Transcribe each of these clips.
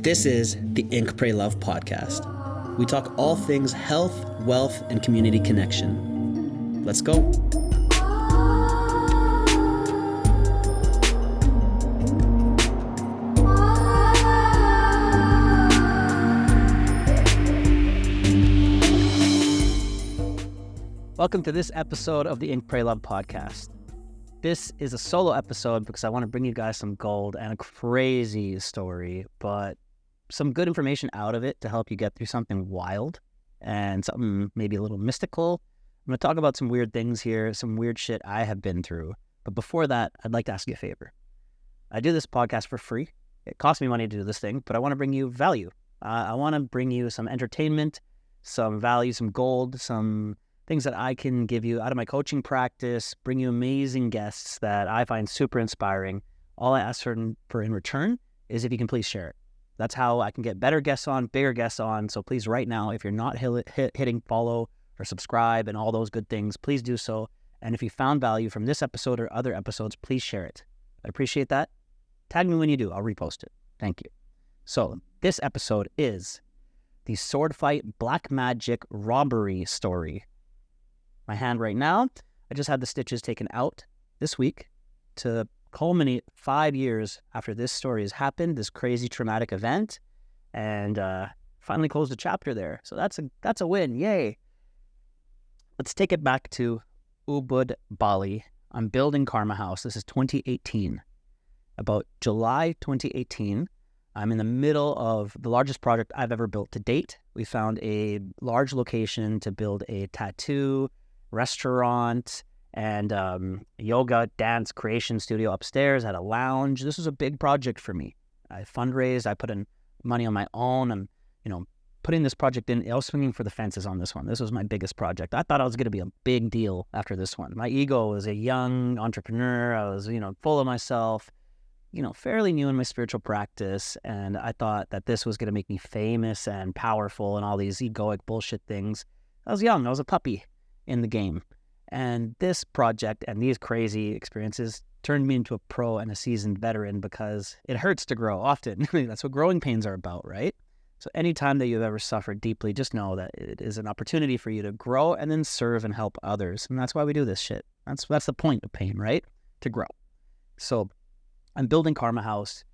This is the Ink, Pray, Love podcast. We talk all things health, wealth, and community connection. Let's go. Welcome to this episode of the Ink, Pray, Love podcast. This is a solo episode because I want to bring you guys some gold and a crazy story, but some good information out of it to help you get through something wild and something maybe a little mystical. I'm going to talk about some weird things here, some weird shit I have been through. But before that, I'd like to ask you a favor. I do this podcast for free. It costs me money to do this thing, but I want to bring you value. I want to bring you some entertainment, some value, some gold, some things that I can give you out of my coaching practice, bring you amazing guests that I find super inspiring. All I ask for in return is if you can please share it. That's how I can get better guests on, bigger guests on. So please, right now, if you're not hitting follow or subscribe and all those good things, please do so. And if you found value from this episode or other episodes, please share it. I appreciate that. Tag me when you do. I'll repost it. Thank you. So this episode is the sword fight black magic robbery story. My hand right now, I just had the stitches taken out this week to culminate 5 years after this story has happened, this crazy traumatic event, and finally closed the chapter there. So that's a win. Yay. Let's take it back to Ubud, Bali. I'm building Karma House. This is 2018. About July 2018, I'm in the middle of the largest project I've ever built to date. We found a large location to build a tattoo restaurant and yoga, dance, creation studio upstairs, had a lounge. This was a big project for me. I fundraised, I put in money on my own. I'm, putting this project in. I was swinging for the fences on this one. This was my biggest project. I thought I was going to be a big deal after this one. My ego was a young entrepreneur. I was, full of myself, fairly new in my spiritual practice. And I thought that this was going to make me famous and powerful and all these egoic bullshit things. I was young. I was a puppy in the game. And this project and these crazy experiences turned me into a pro and a seasoned veteran because it hurts to grow often. That's what growing pains are about, right? So anytime that you've ever suffered deeply, just know that it is an opportunity for you to grow and then serve and help others. And that's why we do this shit. That's the point of pain, right? To grow. So I'm building Karma House,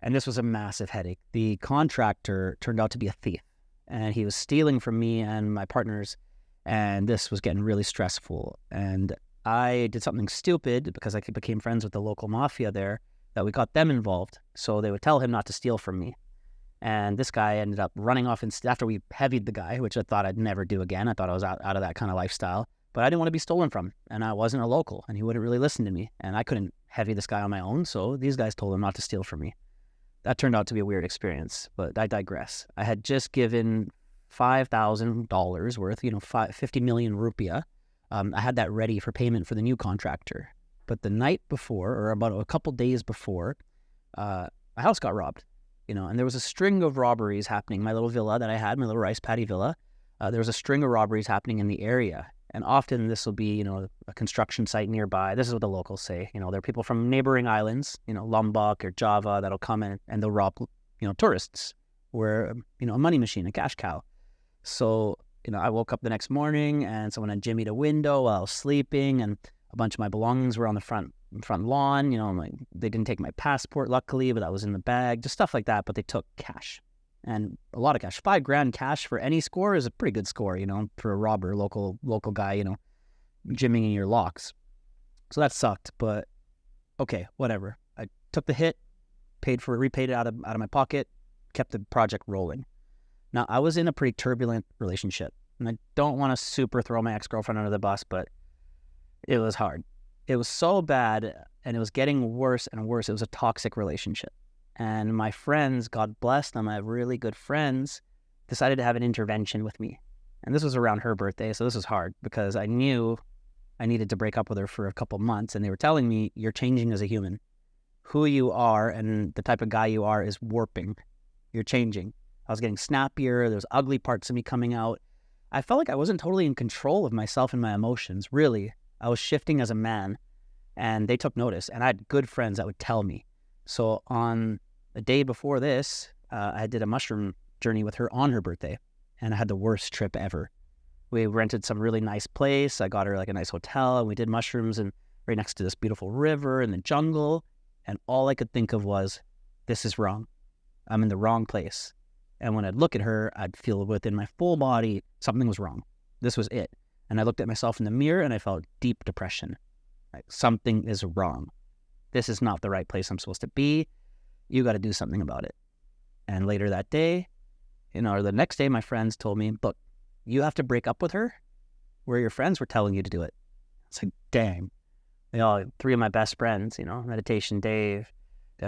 and this was a massive headache. The contractor turned out to be a thief, and he was stealing from me and my partners. And this was getting really stressful. And I did something stupid because I became friends with the local mafia there that we got them involved. So they would tell him not to steal from me. And this guy ended up running off after we heavied the guy, which I thought I'd never do again. I thought I was out of that kind of lifestyle. But I didn't want to be stolen from. And I wasn't a local. And he wouldn't really listen to me. And I couldn't heavy this guy on my own. So these guys told him not to steal from me. That turned out to be a weird experience. But I digress. I had just given $5,000 worth, 50 million rupiah. I had that ready for payment for the new contractor. But the night before, or about a couple days before, my house got robbed, and there was a string of robberies happening. My little villa that I had, my little rice paddy villa, there was a string of robberies happening in the area. And often this will be, a construction site nearby. This is what the locals say. There are people from neighboring islands, Lombok or Java that'll come in and they'll rob, tourists. We're, a money machine, a cash cow. So, I woke up the next morning and someone had jimmied a window while I was sleeping, and a bunch of my belongings were on the front lawn. They didn't take my passport, luckily, but that was in the bag, just stuff like that. But they took cash, and a lot of cash. $5,000 cash for any score is a pretty good score, for a robber, local guy, jimming in your locks. So that sucked, but okay, whatever. I took the hit, repaid it out of my pocket, kept the project rolling. Now, I was in a pretty turbulent relationship, and I don't want to super throw my ex-girlfriend under the bus, but it was hard. It was so bad, and it was getting worse and worse. It was a toxic relationship. And my friends, God bless them, I have really good friends, decided to have an intervention with me. And this was around her birthday, so this was hard because I knew I needed to break up with her for a couple months, and they were telling me, you're changing as a human. Who you are and the type of guy you are is warping. You're changing. I was getting snappier. There was ugly parts of me coming out. I felt like I wasn't totally in control of myself and my emotions, really. I was shifting as a man, and they took notice. And I had good friends that would tell me. So on the day before this, I did a mushroom journey with her on her birthday, and I had the worst trip ever. We rented some really nice place. I got her like a nice hotel, and we did mushrooms and right next to this beautiful river in the jungle. And all I could think of was, this is wrong. I'm in the wrong place. And when I'd look at her, I'd feel within my full body something was wrong. This was it. And I looked at myself in the mirror and I felt deep depression. Like, something is wrong. This is not the right place I'm supposed to be. You got to do something about it. And later that day, or the next day, my friends told me, look, you have to break up with her where your friends were telling you to do it. It's like, dang. Three of my best friends, Meditation Dave,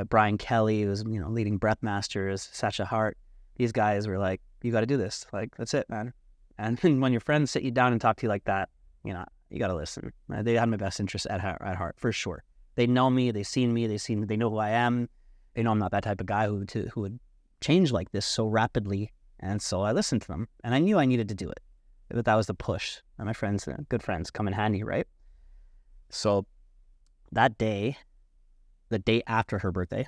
Brian Kelly, who was, leading Breath Masters, Sacha Hart. These guys were like, you got to do this. Like, that's it, man. And when your friends sit you down and talk to you like that, you got to listen. They had my best interest at heart, for sure. They know me. They've seen me. They know who I am. They know I'm not that type of guy who would change like this so rapidly. And so I listened to them, and I knew I needed to do it. But that was the push. And my friends, good friends, come in handy, right? So that day, the day after her birthday,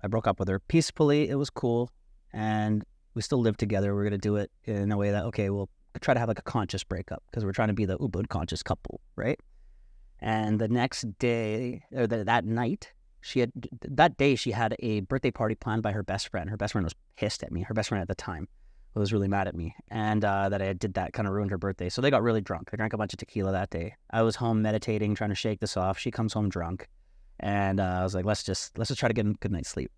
I broke up with her peacefully. It was cool. And we still lived together. We're going to do it in a way that, okay, we'll try to have like a conscious breakup because we're trying to be the Ubud conscious couple, right? And the next day, or that night, she had a birthday party planned by her best friend. Her best friend was pissed at me. Her best friend at the time was really mad at me. And that I did that kind of ruined her birthday. So they got really drunk. They drank a bunch of tequila that day. I was home meditating, trying to shake this off. She comes home drunk. And I was like, let's just try to get a good night's sleep.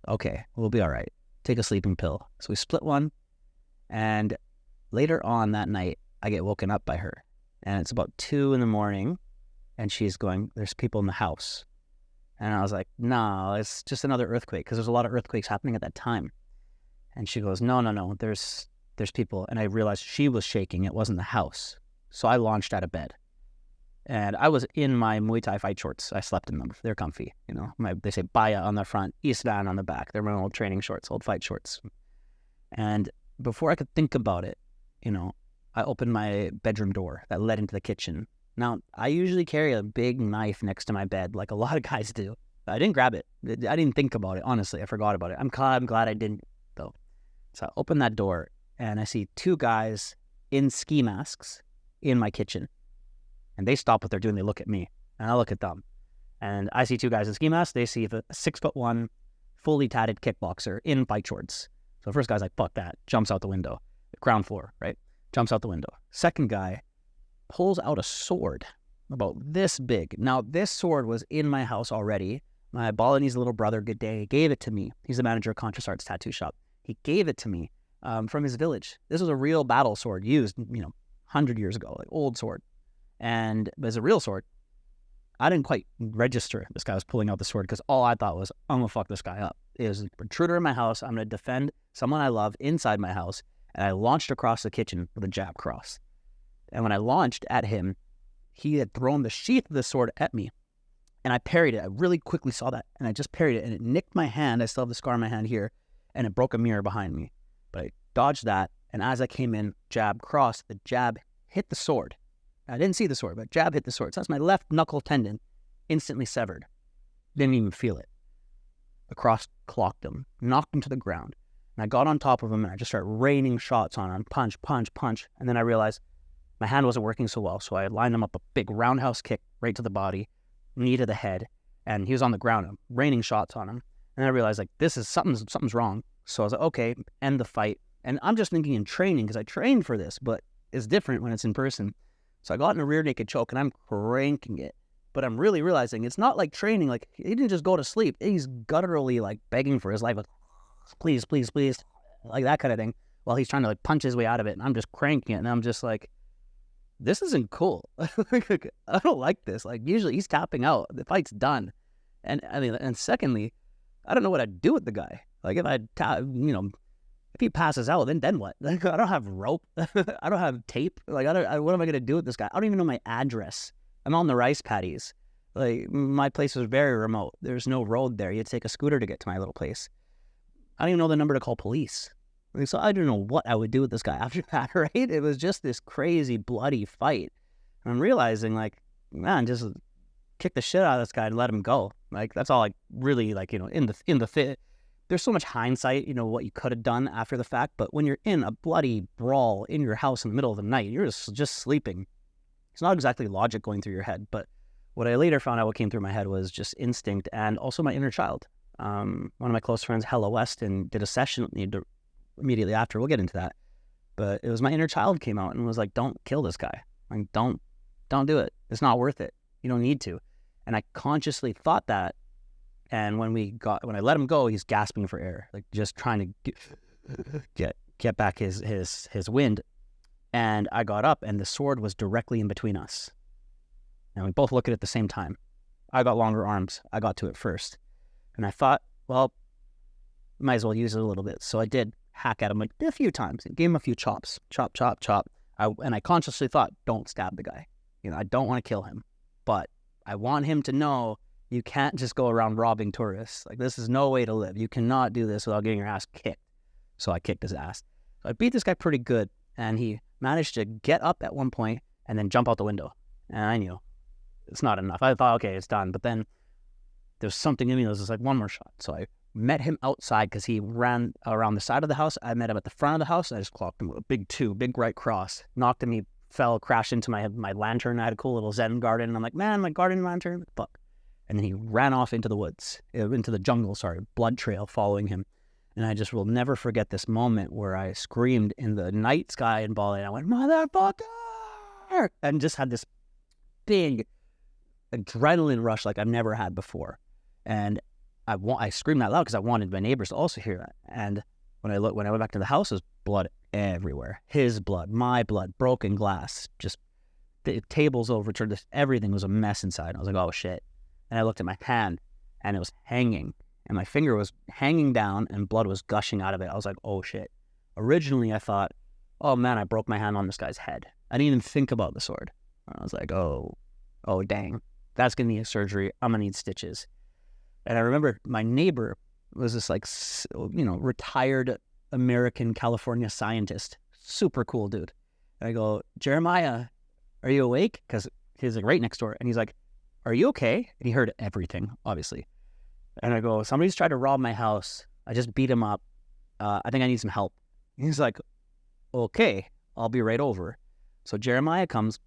Okay, we'll be all right. Take a sleeping pill. So we split one. And later on that night, I get woken up by her. And it's about 2 a.m. And she's going, there's people in the house. And I was like, no, it's just another earthquake, because there's a lot of earthquakes happening at that time. And she goes, no, there's people. And I realized she was shaking. It wasn't the house. So I launched out of bed. And I was in my Muay Thai fight shorts. I slept in them. They're comfy. They say Bahia on the front, Eastman on the back. They're my old training shorts, old fight shorts. And before I could think about it, I opened my bedroom door that led into the kitchen. Now, I usually carry a big knife next to my bed, like a lot of guys do. I didn't grab it. I didn't think about it, honestly. I forgot about it. I'm glad I didn't, though. So I open that door, and I see 2 guys in ski masks in my kitchen. And they stop what they're doing. They look at me, and I look at them. And I see 2 guys in ski masks. They see the 6'1", fully tatted kickboxer in fight shorts. So the first guy's like, fuck that. Jumps out the window. Ground floor, right? Jumps out the window. Second guy pulls out a sword about this big. Now, this sword was in my house already. My Balinese little brother, Good Day, gave it to me. He's the manager of Conscious Arts Tattoo Shop. He gave it to me from his village. This was a real battle sword used, 100 years ago, like old sword. And as a real sword, I didn't quite register this guy was pulling out the sword, because all I thought was, I'm going to fuck this guy up. It was an intruder in my house. I'm going to defend someone I love inside my house. And I launched across the kitchen with a jab cross. And when I launched at him, he had thrown the sheath of the sword at me. And I parried it. I really quickly saw that. And I just parried it. And it nicked my hand. I still have the scar on my hand here. And it broke a mirror behind me. But I dodged that. And as I came in, jab cross, the jab hit the sword. I didn't see the sword, but jab hit the sword. So that's my left knuckle tendon instantly severed. Didn't even feel it. The cross clocked him, knocked him to the ground. And I got on top of him and I just started raining shots on him. Punch, punch, punch. And then I realized my hand wasn't working so well. So I lined him up a big roundhouse kick right to the body, knee to the head. And he was on the ground. I'm raining shots on him. And I realized, like, this is something's wrong. So I was like, okay, end the fight. And I'm just thinking in training, because I trained for this, but it's different when it's in person. So I got in a rear naked choke and I'm cranking it. But I'm really realizing it's not like training. Like, he didn't just go to sleep. He's gutturally, like, begging for his life. Like, please, please, please. Like that kind of thing. While he's trying to, like, punch his way out of it. And I'm just cranking it. And I'm just like, this isn't cool. I don't like this. Like, usually he's tapping out. The fight's done. And secondly, I don't know what I'd do with the guy. Like, if if he passes out, then what? Like, I don't have rope. I don't have tape. Like, what am I going to do with this guy? I don't even know my address. I'm on the rice paddies. Like, my place was very remote. There's no road there. You had to take a scooter to get to my little place. I don't even know the number to call police. Like, so I don't know what I would do with this guy after that, right? It was just this crazy, bloody fight. And I'm realizing, like, man, just kick the shit out of this guy and let him go. Like, that's all I really, like, in the there's so much hindsight, what you could have done after the fact. But when you're in a bloody brawl in your house in the middle of the night, you're just sleeping. It's not exactly logic going through your head. But what I later found out, what came through my head was just instinct and also my inner child. One of my close friends, Hella Weston, did a session with me immediately after. We'll get into that. But it was my inner child came out and was like, don't kill this guy. Like, don't do it. It's not worth it. You don't need to. And I consciously thought that. And when I let him go, he's gasping for air, like just trying to get back his wind. And I got up and the sword was directly in between us. And we both look at it at the same time. I got longer arms. I got to it first. And I thought, well, might as well use it a little bit. So I did hack at him like a few times and gave him a few chops. Chop, chop, chop. And I consciously thought, don't stab the guy. I don't want to kill him. But I want him to know you can't just go around robbing tourists. Like, this is no way to live. You cannot do this without getting your ass kicked. So I kicked his ass. So I beat this guy pretty good. And he managed to get up at one point and then jump out the window. And I knew it's not enough. I thought, okay, it's done. But then there's something in me that was just like, one more shot. So I met him outside because he ran around the side of the house. I met him at the front of the house. And I just clocked him with a big right cross. Knocked him. He fell, crashed into my lantern. I had a cool little Zen garden. And I'm like, man, my garden lantern, fuck. And then he ran off into the woods, into the jungle, blood trail following him. And I just will never forget this moment where I screamed in the night sky in Bali. And I went, motherfucker! And just had this big adrenaline rush like I've never had before. And I screamed that loud because I wanted my neighbors to also hear it. And when I went back to the house, there's blood everywhere. His blood, my blood, broken glass, just the tables overturned. Everything was a mess inside. I was like, oh shit. And I looked at my hand and it was hanging and my finger was hanging down and blood was gushing out of it. I was like, oh shit. Originally I thought, oh man, I broke my hand on this guy's head. I didn't even think about the sword. I was like, oh dang, that's going to need surgery. I'm going to need stitches. And I remember my neighbor was this retired American California scientist, super cool dude. And I go, Jeremiah, are you awake? Because he's like right next door. And he's like, are you okay? And he heard everything, obviously. And I go, somebody's tried to rob my house. I just beat him up. I think I need some help. And he's like, okay, I'll be right over. So Jeremiah comes,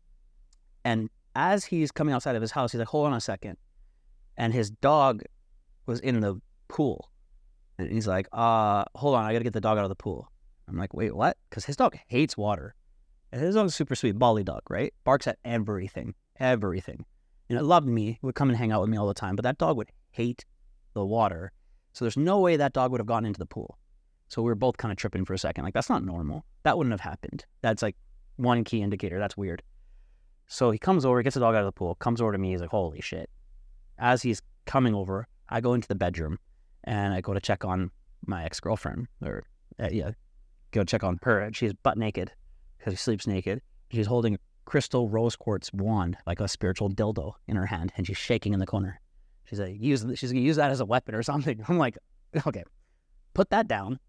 and as he's coming outside of his house, he's like, hold on a second. And his dog was in the pool. And he's like, hold on, I got to get the dog out of the pool. I'm like, wait, what? Because his dog hates water. And his dog's super sweet, Bali dog, right? Barks at everything. It loved me, would come and hang out with me all the time, but that dog would hate the water. So there's no way that dog would have gotten into the pool. So we were both kind of tripping for a second. Like, that's not normal. That wouldn't have happened. That's like one key indicator. That's weird. So he comes over, gets the dog out of the pool, comes over to me. He's like, holy shit. As he's coming over, I go into the bedroom and I go to check on my ex-girlfriend. Go check on her. And she's butt naked because she sleeps naked. She's holding a crystal rose quartz wand, like a spiritual dildo in her hand, and she's shaking in the corner. She's like, she's going to use that as a weapon or something. I'm like, okay, put that down,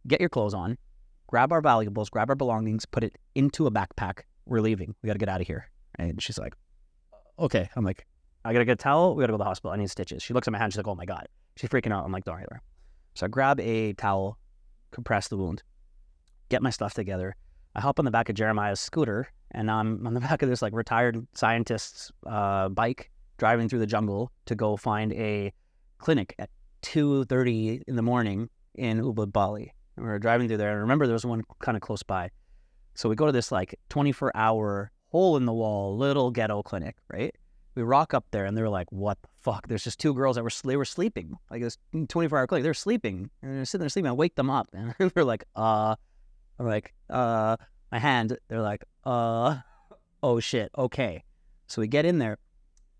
get your clothes on, grab our valuables, grab our belongings, put it into a backpack. We're leaving. We got to get out of here. And she's like, okay. I'm like, I got to get a towel. We got to go to the hospital. I need stitches. She looks at my hand. She's like, oh my God. She's freaking out. I'm like, don't worry. So I grab a towel, compress the wound, get my stuff together. I hop on the back of Jeremiah's scooter, and I'm on the back of this like retired scientist's bike, driving through the jungle to go find a clinic at 2:30 in the morning in Ubud, Bali. And we were driving through there. And I remember there was one kind of close by. So we go to this like 24-hour hole in the wall little ghetto clinic, right? We rock up there and they were like, what the fuck? There's just two girls that were sleeping. Like this 24-hour clinic. They're sleeping. And they're sitting there sleeping. I wake them up and they're like, I'm like, my hand. They're like, oh shit, okay. So we get in there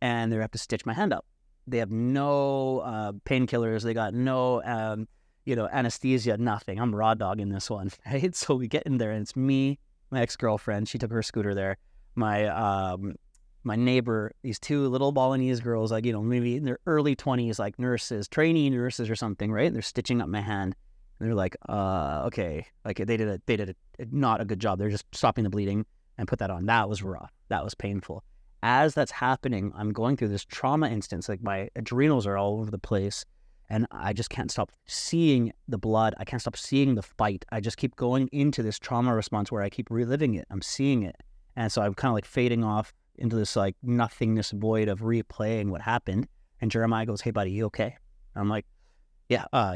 and they have to stitch my hand up. They have no painkillers. They got no, anesthesia, nothing. I'm raw dog in this one, right? So we get in there and it's me, my ex-girlfriend. She took her scooter there. My neighbor, these two little Balinese girls, like, maybe in their early 20s, like nurses, trainee nurses or something, right? They're stitching up my hand. And they're like, okay. Like they did not a good job. They're just stopping the bleeding and put that on. That was rough. That was painful. As that's happening, I'm going through this trauma instance. Like my adrenals are all over the place. And I just can't stop seeing the blood. I can't stop seeing the fight. I just keep going into this trauma response where I keep reliving it. I'm seeing it. And so I'm kind of like fading off into this like nothingness void of replaying what happened. And Jeremiah goes, "Hey buddy, you okay?" I'm like, yeah, no,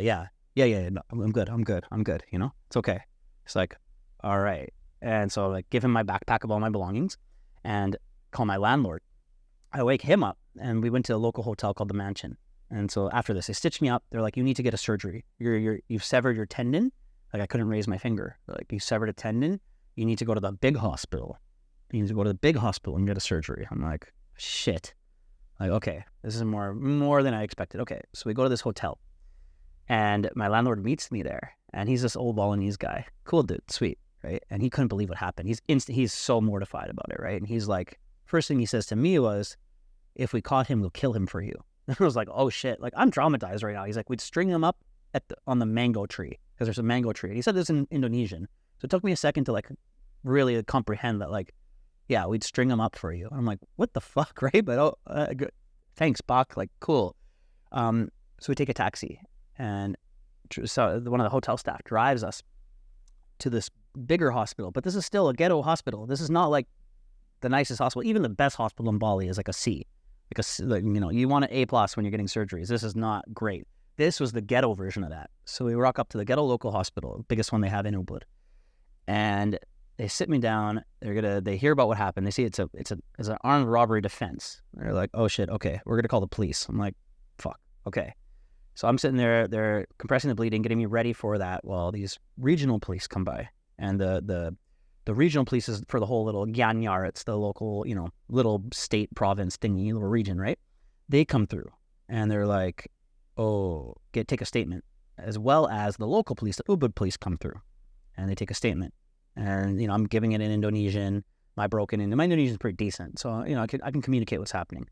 I'm good. You know, it's okay. It's like, all right. And so I like give him my backpack of all my belongings and call my landlord. I wake him up and we went to a local hotel called the Mansion. And so after this, they stitched me up. They're like, "You need to get a surgery. You've severed your tendon." Like I couldn't raise my finger. They're like, "You severed a tendon. You need to go to the big hospital. You need to go to the big hospital and get a surgery." I'm like, shit. Like, okay, this is more than I expected. Okay, so we go to this hotel. And my landlord meets me there. And he's this old Balinese guy. Cool dude, sweet, right? And he couldn't believe what happened. He's so mortified about it, right? And he's like, first thing he says to me was, "If we caught him, we'll kill him for you." And I was like, oh shit, like I'm traumatized right now. He's like, "We'd string him up on the mango tree," because there's a mango tree. And he said this in Indonesian. So it took me a second to like really comprehend that, like, yeah, we'd string him up for you. I'm like, what the fuck, right? But good. Thanks, Bach. Like, cool. So we take a taxi, and so one of the hotel staff drives us to this bigger hospital. But this is still a ghetto hospital. This is not like the nicest hospital. Even the best hospital in Bali is like a C. Like, you know, you want an A+ when you're getting surgeries. This is not great. This was the ghetto version of that. So we rock up to the ghetto local hospital, biggest one they have in Ubud, and they sit me down. They hear about what happened. They see it's an armed robbery defense. They're like, oh shit, okay, we're gonna call the police. I'm like, fuck, okay. So I'm sitting there. They're compressing the bleeding, getting me ready for that. While these regional police come by, and the regional police is for the whole little Gianyar. It's the local, you know, little state province thingy, little region, right? They come through, and they're like, oh, take a statement, as well as the local police, the Ubud police come through, and they take a statement. And, you know, I'm giving it in Indonesian. My Indonesian is pretty decent. So, you know, I can communicate what's happening.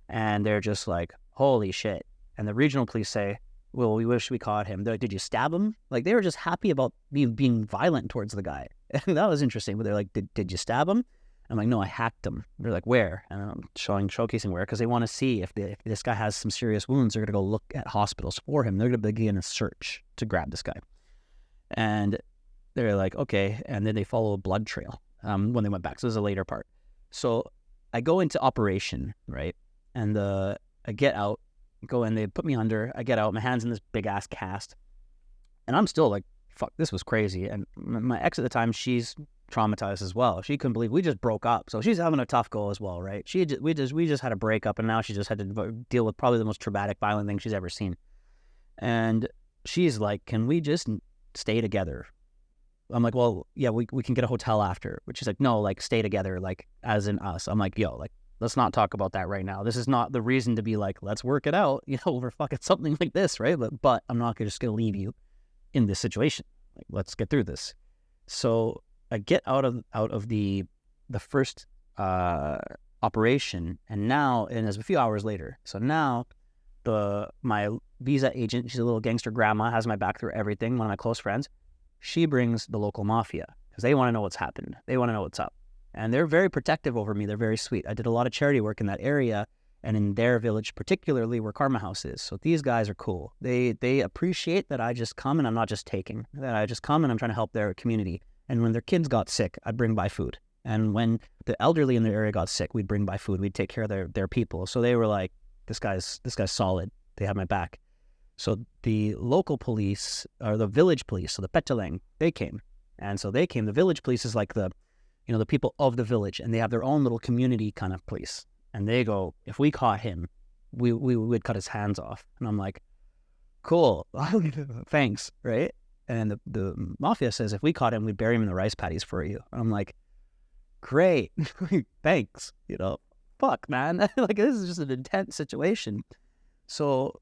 And they're just like, holy shit. And the regional police say, well, we wish we caught him. They're like, did you stab him? Like, they were just happy about me being violent towards the guy. And that was interesting. But they're like, did you stab him? I'm like, no, I hacked him. They're like, where? And I'm showcasing where, because they want to see if this guy has some serious wounds. They're going to go look at hospitals for him. They're going to begin a search to grab this guy. And they're like, okay. And then they follow a blood trail when they went back. So this is a later part. So I go into operation, right? And I get out, go in, they put me under, I get out, my hand's in this big ass cast. And I'm still like, fuck, this was crazy. And my ex at the time, she's traumatized as well. She couldn't believe we just broke up. So she's having a tough go as well, right? We just had a breakup, and now she just had to deal with probably the most traumatic, violent thing she's ever seen. And she's like, can we just stay together? I'm like, well, yeah, we can get a hotel after. Which is like, no, like stay together, like as in us. I'm like, yo, like let's not talk about that right now. This is not the reason to be like, let's work it out, you know, over fucking something like this, right? But I'm not just gonna leave you in this situation. Like, let's get through this. So I get out of the first operation, and it's a few hours later. So now my visa agent, she's a little gangster grandma, has my back through everything. One of my close friends, she brings the local mafia because they want to know what's happened. They want to know what's up, and they're very protective over me. They're very sweet. I did a lot of charity work in that area, and in their village, particularly where Karma House is. So these guys are cool. They appreciate that I just come and I'm not just taking. That I just come and I'm trying to help their community. And when their kids got sick, I'd bring by food. And when the elderly in their area got sick, we'd bring by food. We'd take care of their people. So they were like, this guy's solid. They have my back. So the local police, or the village police, so the Petaling, they came. And so they came. The village police is like the people of the village, and they have their own little community kind of police. And they go, if we caught him, we would cut his hands off. And I'm like, cool, thanks, right? And the mafia says, if we caught him, we'd bury him in the rice paddies for you. And I'm like, great, thanks, fuck, man. Like, this is just an intense situation. So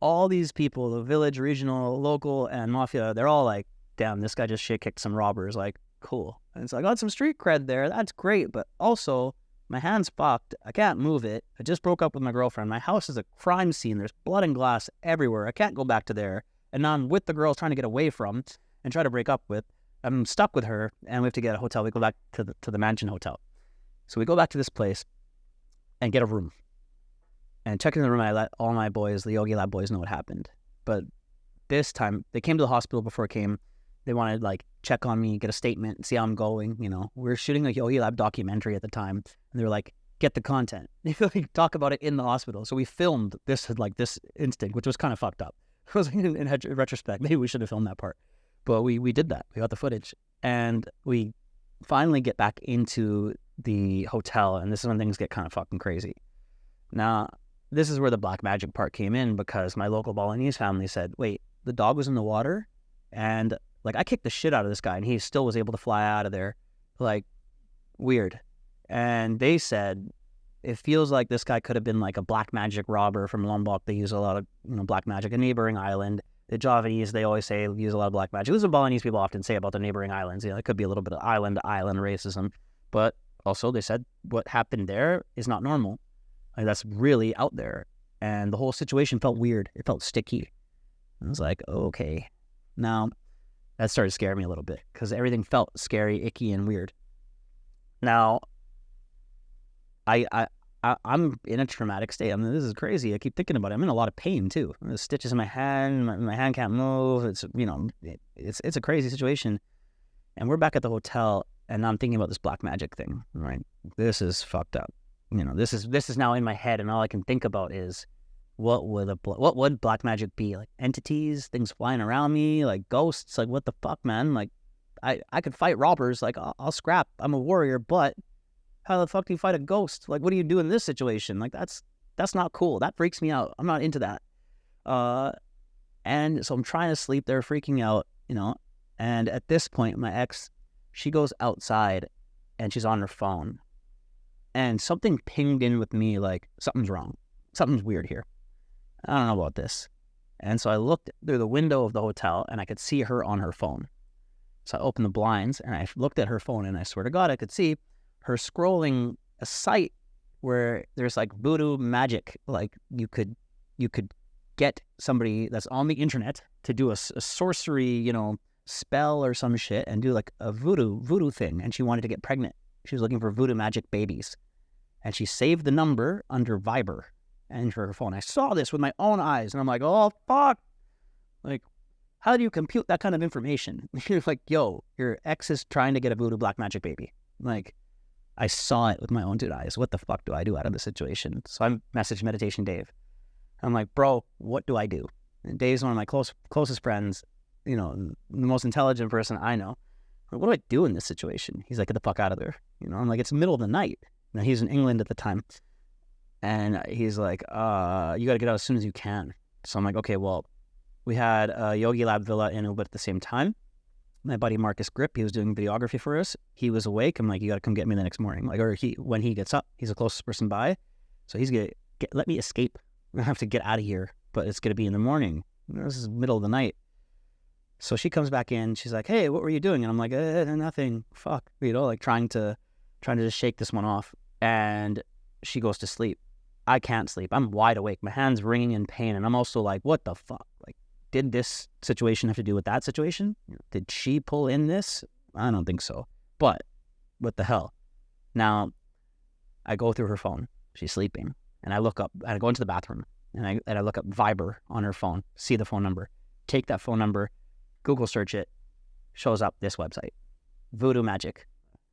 all these people, the village, regional, local, and mafia, they're all like, damn, this guy just shit kicked some robbers. Like, cool. And it's like, I got some street cred there. That's great. But also, my hand's fucked. I can't move it. I just broke up with my girlfriend. My house is a crime scene. There's blood and glass everywhere. I can't go back to there. And now I'm with the girl trying to get away from and try to break up with. I'm stuck with her, and we have to get a hotel. We go back to the Mansion Hotel. So we go back to this place and get a room. And check in the room, I let all my boys, the Yogi Lab boys, know what happened. But this time, they came to the hospital before it came. They wanted like check on me, get a statement, see how I'm going. We were shooting a Yogi Lab documentary at the time, and they were like, get the content. Talk about it in the hospital. So we filmed this instant, which was kind of fucked up. It was in retrospect, maybe we should have filmed that part. But we did that. We got the footage. And we finally get back into the hotel, and this is when things get kind of fucking crazy. Now, this is where the black magic part came in, because my local Balinese family said, wait, the dog was in the water, and like I kicked the shit out of this guy, and he still was able to fly out of there. Like, weird. And they said, it feels like this guy could have been like a black magic robber from Lombok. They use a lot of black magic, a neighboring island. The Javanese, they always say, use a lot of black magic. This is what Balinese people often say about the neighboring islands. It could be a little bit of island-to-island racism. But also they said what happened there is not normal. Like, that's really out there. And the whole situation felt weird. It felt sticky. I was like, okay. Now, that started scaring me a little bit, because everything felt scary, icky, and weird. Now, I'm in a traumatic state. I mean, this is crazy. I keep thinking about it. I'm in a lot of pain too. There's stitches in my hand. My hand can't move. It's it's a crazy situation. And we're back at the hotel, and I'm thinking about this black magic thing. Right? This is fucked up. This is now in my head, and all I can think about is what would black magic be? Like entities, things flying around me, like ghosts. Like, what the fuck, man? Like, I could fight robbers. Like, I'll scrap. I'm a warrior, but how the fuck do you fight a ghost? Like, what do you do in this situation? Like, that's not cool. That freaks me out. I'm not into that. And so I'm trying to sleep. They're freaking out, And at this point, my ex, she goes outside, and she's on her phone. And something pinged in with me, like, something's wrong. Something's weird here. I don't know about this. And so I looked through the window of the hotel, and I could see her on her phone. So I opened the blinds, and I looked at her phone, and I swear to God, I could see her scrolling a site where there's like voodoo magic. Like, you could get somebody that's on the internet to do a sorcery, spell or some shit, and do like a voodoo thing. And she wanted to get pregnant. She was looking for voodoo magic babies, and she saved the number under Viber and her phone. I saw this with my own eyes, and I'm like, oh fuck! Like, how do you compute that kind of information? You're like, yo, your ex is trying to get a voodoo black magic baby. Like, I saw it with my own 2 eyes. What the fuck do I do out of this situation? So I messaged Meditation Dave. I'm like, bro, what do I do? And Dave's one of my closest friends, the most intelligent person I know. What do I do in this situation? He's like, get the fuck out of there. I'm like, it's the middle of the night. Now, he's in England at the time. And he's like, you got to get out as soon as you can. So I'm like, okay, well, we had a Yogi Lab villa in Ubud at the same time. My buddy Marcus Grip, he was doing videography for us. He was awake. I'm like, you got to come get me the next morning. Like, or when he gets up, he's the closest person by. So he's going to let me escape. I have to get out of here, but it's going to be in the morning. This is middle of the night. So she comes back in. She's like, hey, what were you doing? And I'm like, nothing. Fuck. Like trying to just shake this one off. And she goes to sleep. I can't sleep. I'm wide awake. My hand's ringing in pain. And I'm also like, what the fuck? Like, did this situation have to do with that situation? Did she pull in this? I don't think so. But what the hell? Now, I go through her phone. She's sleeping. And I look up, and I go into the bathroom, and I look up Viber on her phone, see the phone number, take that phone number, Google search it, shows up this website, Voodoo Magic.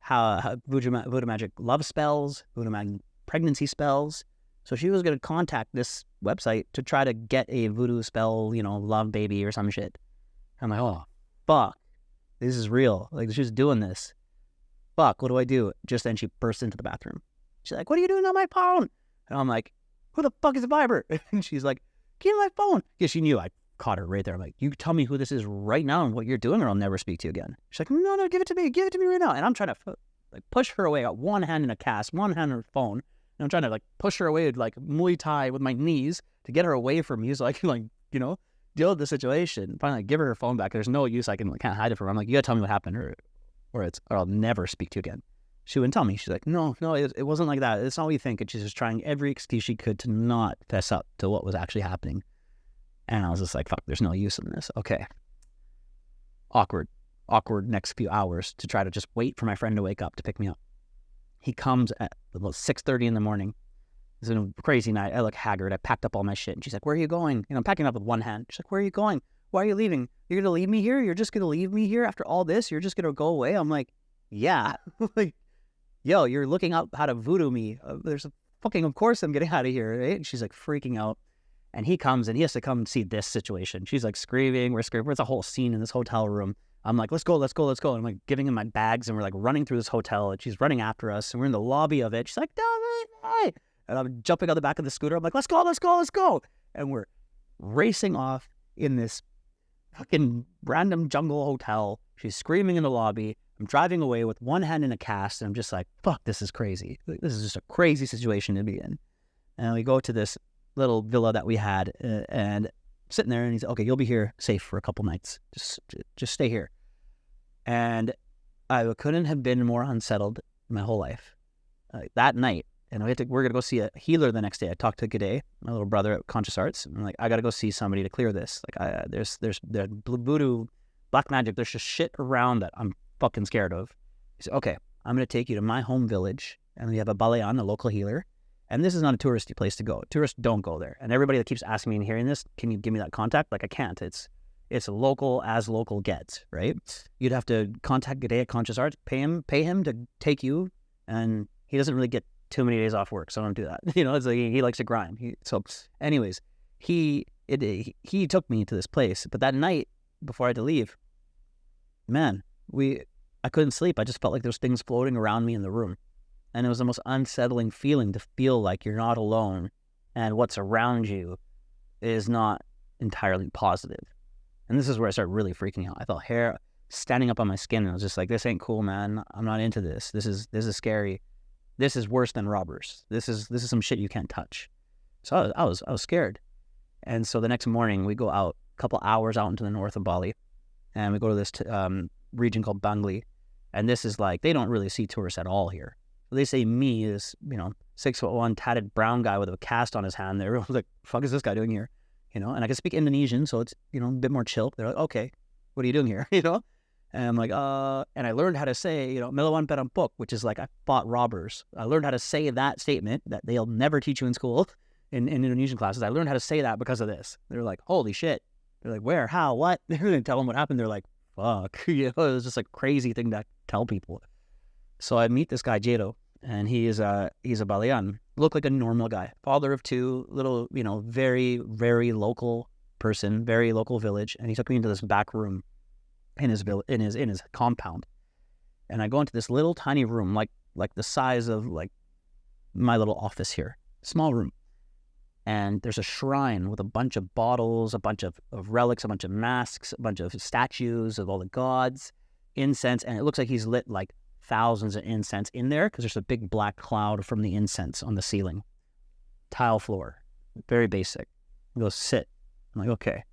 Voodoo Magic love spells, Voodoo Magic pregnancy spells. So she was going to contact this website to try to get a voodoo spell, love baby or some shit. I'm like, oh, fuck. This is real. Like, she's doing this. Fuck, what do I do? Just then she bursts into the bathroom. She's like, what are you doing on my phone? And I'm like, who the fuck is Viber? And she's like, get my phone. Yeah, she knew I caught her right there. I'm like, you tell me who this is right now and what you're doing, or I'll never speak to you again. She's like, no, give it to me. Give it to me right now. And I'm trying to push her away. I got one hand in a cast, one hand on her phone. And I'm trying to push her away, Muay Thai with my knees to get her away from me so I can deal with the situation. Finally, give her phone back. There's no use. I can't hide it from her. I'm like, you gotta tell me what happened, or I'll never speak to you again. She wouldn't tell me. She's like, no, it wasn't like that. It's not what you think. And she's just trying every excuse she could to not fess up to what was actually happening. And I was just like, fuck, there's no use in this. Okay. Awkward next few hours to try to just wait for my friend to wake up to pick me up. He comes at about 6:30 in the morning, It's been a crazy night. I look haggard. I packed up all my shit. And she's like, where are you going? I'm packing up with one hand. She's like, where are you going? Why are you leaving? You're going to leave me here? You're just going to leave me here after all this? You're just going to go away? I'm like, yeah. Like, yo, you're looking up how to voodoo me. There's a fucking, of course I'm getting out of here, right? And she's like freaking out. And he comes and he has to come see this situation. She's like screaming. We're screaming. It's a whole scene in this hotel room. I'm like, let's go. And I'm like giving him my bags and we're like running through this hotel and she's running after us and we're in the lobby of it. She's like, no. And I'm jumping on the back of the scooter. I'm like, let's go. And we're racing off in this fucking random jungle hotel. She's screaming in the lobby. I'm driving away with one hand in a cast. And I'm just like, fuck, this is crazy. This is just a crazy situation to be in. And we go to this little villa that we had and sitting there and he's okay, you'll be here safe for a couple nights. Just stay here. And I couldn't have been more unsettled my whole life. That night, and we're going to go see a healer the next day. I talked to G'day, my little brother at Conscious Arts, and I'm like, I got to go see somebody to clear this. Like, there's voodoo, black magic, there's just shit around that I'm fucking scared of. He said, okay, I'm going to take you to my home village, and we have a Balian, a local healer, and this is not a touristy place to go. Tourists don't go there. And everybody that keeps asking me and hearing this, can you give me that contact? Like, I can't. It's local as local gets, right? You'd have to contact G'day at Conscious Arts, pay him to take you, and he doesn't really get too many days off work, so don't do that. It's like he likes to grind. Anyways, he took me to this place, but that night before I had to leave, man, I couldn't sleep. I just felt like there was things floating around me in the room, and it was the most unsettling feeling to feel like you're not alone, and what's around you is not entirely positive. And this is where I started really freaking out. I felt hair standing up on my skin, and I was just like, this ain't cool, man. I'm not into this. This is scary. This is worse than robbers. This is some shit you can't touch. So I was scared. And so the next morning we go out, a couple hours out into the north of Bali, and we go to this region called Bangli. And this is like, they don't really see tourists at all here. So they say me is, 6'1", tatted brown guy with a cast on his hand. They're like, fuck is this guy doing here? And I can speak Indonesian, so it's, a bit more chill. They're like, okay, what are you doing here? And I'm like, and I learned how to say, Melawan Perampok, which is like, I fought robbers. I learned how to say that statement that they'll never teach you in school, in Indonesian classes. I learned how to say that because of this. They're like, holy shit. They're like, where, how, what? They're going to tell them what happened. They're like, fuck. It was just a crazy thing to tell people. So I meet this guy, Jado, and he's a Balian. Looked like a normal guy. Father of two, little, very, very local person, very local village. And he took me into this back room in his compound, and I go into this little tiny room, like the size of like my little office here, small room, and there's a shrine with a bunch of bottles, a bunch of relics, a bunch of masks, a bunch of statues of all the gods, incense, and it looks like he's lit like thousands of incense in there because there's a big black cloud from the incense on the ceiling, tile floor, very basic. He goes, sit. I'm like, okay.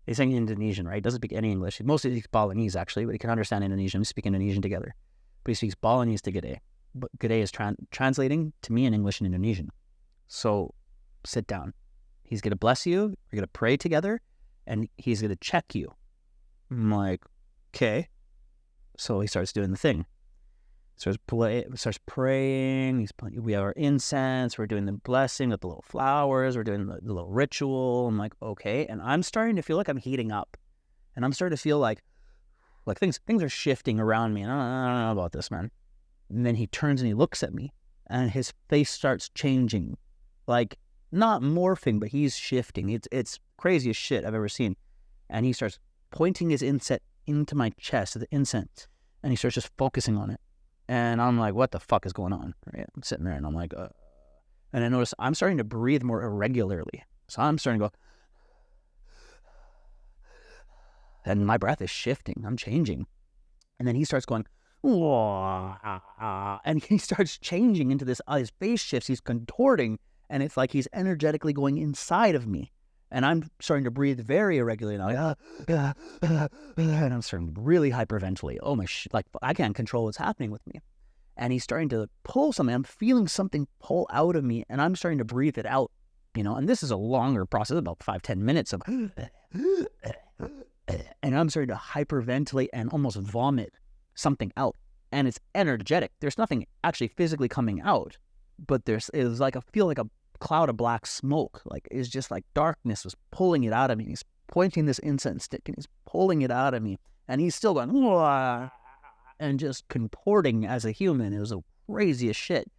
He's saying Indonesian, right? He doesn't speak any English. He mostly speaks Balinese, actually, but he can understand Indonesian. We speak Indonesian together. But he speaks Balinese to G'day. But G'day is translating to me in English and Indonesian. So sit down. He's going to bless you. We're going to pray together. And he's going to check you. I'm like, okay. So he starts doing the thing. Starts praying. We have our incense. We're doing the blessing with the little flowers. We're doing the little ritual. I'm like, okay. And I'm starting to feel like I'm heating up. And I'm starting to feel like things are shifting around me. And I don't know about this, man. And then he turns and he looks at me. And his face starts changing. Like, not morphing, but he's shifting. It's craziest shit I've ever seen. And he starts pointing his incense into my chest, the incense. And he starts just focusing on it. And I'm like, what the fuck is going on? Right? I'm sitting there and I'm like, and I notice I'm starting to breathe more irregularly. So I'm starting to go, and my breath is shifting. I'm changing. And then he starts going, and he starts changing into this, his face shifts, he's contorting, and it's like he's energetically going inside of me. And I'm starting to breathe very irregularly. And I'm like, and I'm starting to really hyperventilate. Oh my like I can't control what's happening with me. And he's starting to pull something. I'm feeling something pull out of me, and I'm starting to breathe it out. And this is a longer process, about 5-10 minutes of, and I'm starting to hyperventilate and almost vomit something out. And it's energetic. There's nothing actually physically coming out, but it was like I feel like a cloud of black smoke. Like, it's just like darkness was pulling it out of me. He's pointing this incense stick and he's pulling it out of me. And he's still going, "Wah," and just contorting as a human. It was the craziest shit.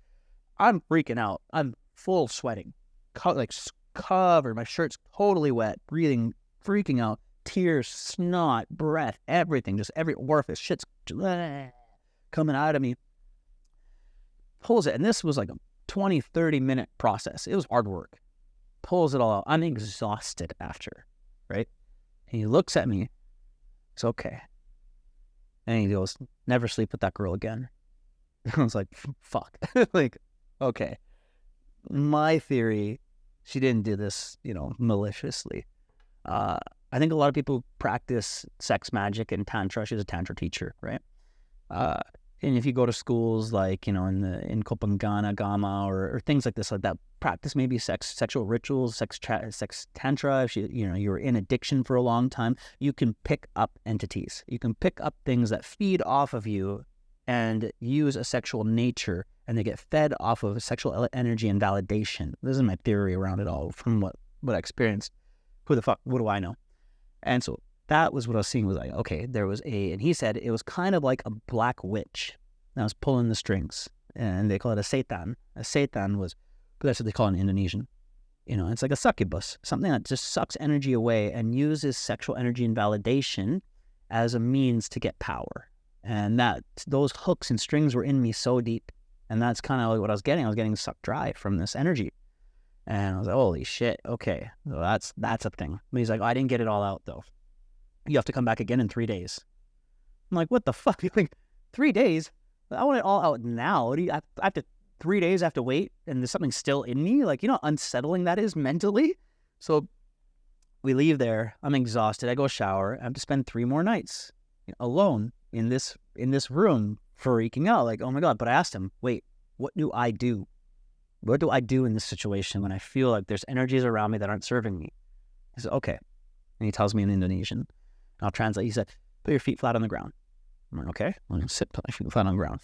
I'm freaking out. I'm full sweating, covered. My shirt's totally wet, breathing, freaking out, tears, snot, breath, everything, just every orifice, shit's coming out of me. Pulls it, and this was like a 20, 30-minute process. It was hard work. Pulls it all out. I'm exhausted after, right? And he looks at me. It's okay. And he goes, "Never sleep with that girl again." I was like, fuck. Like, okay. My theory, she didn't do this, maliciously. I think a lot of people practice sex magic and tantra. She's a tantra teacher, right? And if you go to schools like, in Kopangana, Gama, or things like this, like that, practice maybe sexual rituals, sex tantra. If you're in addiction for a long time, you can pick up entities. You can pick up things that feed off of you and use a sexual nature, and they get fed off of sexual energy and validation. This is my theory around it all from what I experienced. Who the fuck, what do I know? And so that was what I was seeing, was like, okay, there was and he said it was kind of like a black witch that was pulling the strings, and they call it a setan. A setan was, but that's what they call it in Indonesian. It's like a succubus, something that just sucks energy away and uses sexual energy and validation as a means to get power. And those hooks and strings were in me so deep. And that's kind of what I was getting. I was getting sucked dry from this energy. And I was like, holy shit, okay. So that's a thing. But he's like, "Oh, I didn't get it all out, though. You have to come back again in 3 days." I'm like, what the fuck? You're like, 3 days? I want it all out now. I have to 3 days I have to wait, and there's something still in me? Like, how unsettling that is mentally? So we leave there. I'm exhausted. I go shower. I have to spend 3 more nights alone in this room, freaking out, like, oh my God. But I asked him, wait, what do I do? What do I do in this situation when I feel like there's energies around me that aren't serving me? He said, okay. And he tells me in Indonesian. I'll translate. He said, put your feet flat on the ground. I'm like, okay. I'm going to sit, put my feet flat on the ground.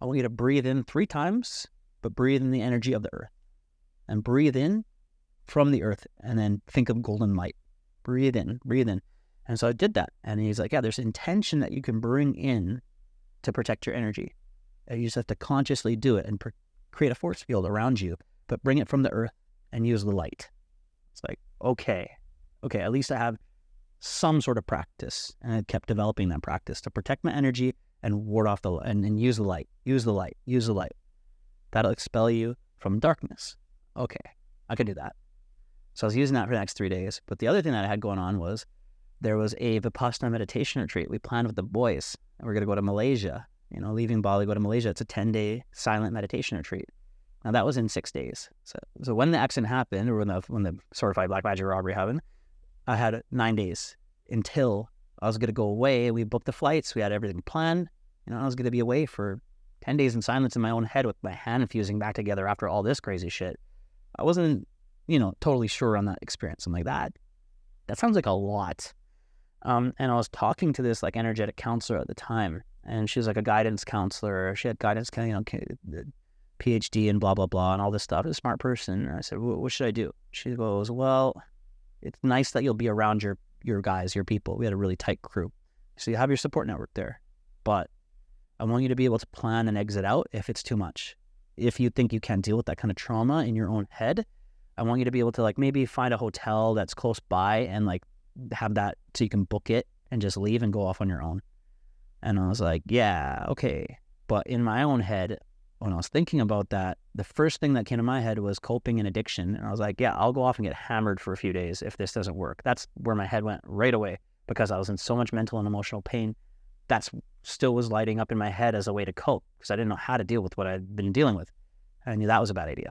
I want you to breathe in 3 times, but breathe in the energy of the earth. And breathe in from the earth, and then think of golden light. Breathe in, breathe in. And so I did that. And he's like, yeah, there's intention that you can bring in to protect your energy. And you just have to consciously do it and create a force field around you, but bring it from the earth and use the light. It's like, okay, at least I have some sort of practice. And I kept developing that practice to protect my energy and ward off and use the light, use the light, use the light. That'll expel you from darkness. Okay, I could do that. So I was using that for the next 3 days. But the other thing that I had going on was there was a Vipassana meditation retreat we planned with the boys. And we're going to go to Malaysia, leaving Bali, go to Malaysia. It's a 10-day silent meditation retreat. Now that was in 6 days. So when the accident happened, or when the certified black magic robbery happened, I had 9 days until I was going to go away. We booked the flights. We had everything planned. I was going to be away for 10 days in silence in my own head with my hand fusing back together after all this crazy shit. I wasn't, totally sure on that experience. I'm like, that sounds like a lot. And I was talking to this like energetic counselor at the time, and she was like a guidance counselor. She had guidance, PhD and blah, blah, blah, and all this stuff. A smart person. And I said, what should I do? She goes, well, it's nice that you'll be around your guys, your people. We had a really tight crew. So you have your support network there. But I want you to be able to plan and exit out if it's too much. If you think you can't deal with that kind of trauma in your own head, I want you to be able to like maybe find a hotel that's close by and like have that so you can book it and just leave and go off on your own. And I was like, yeah, okay. But in my own head, when I was thinking about that, the first thing that came to my head was coping and addiction. And I was like, yeah, I'll go off and get hammered for a few days if this doesn't work. That's where my head went right away, because I was in so much mental and emotional pain. That's still was lighting up in my head as a way to cope, because I didn't know how to deal with what I'd been dealing with. I knew that was a bad idea.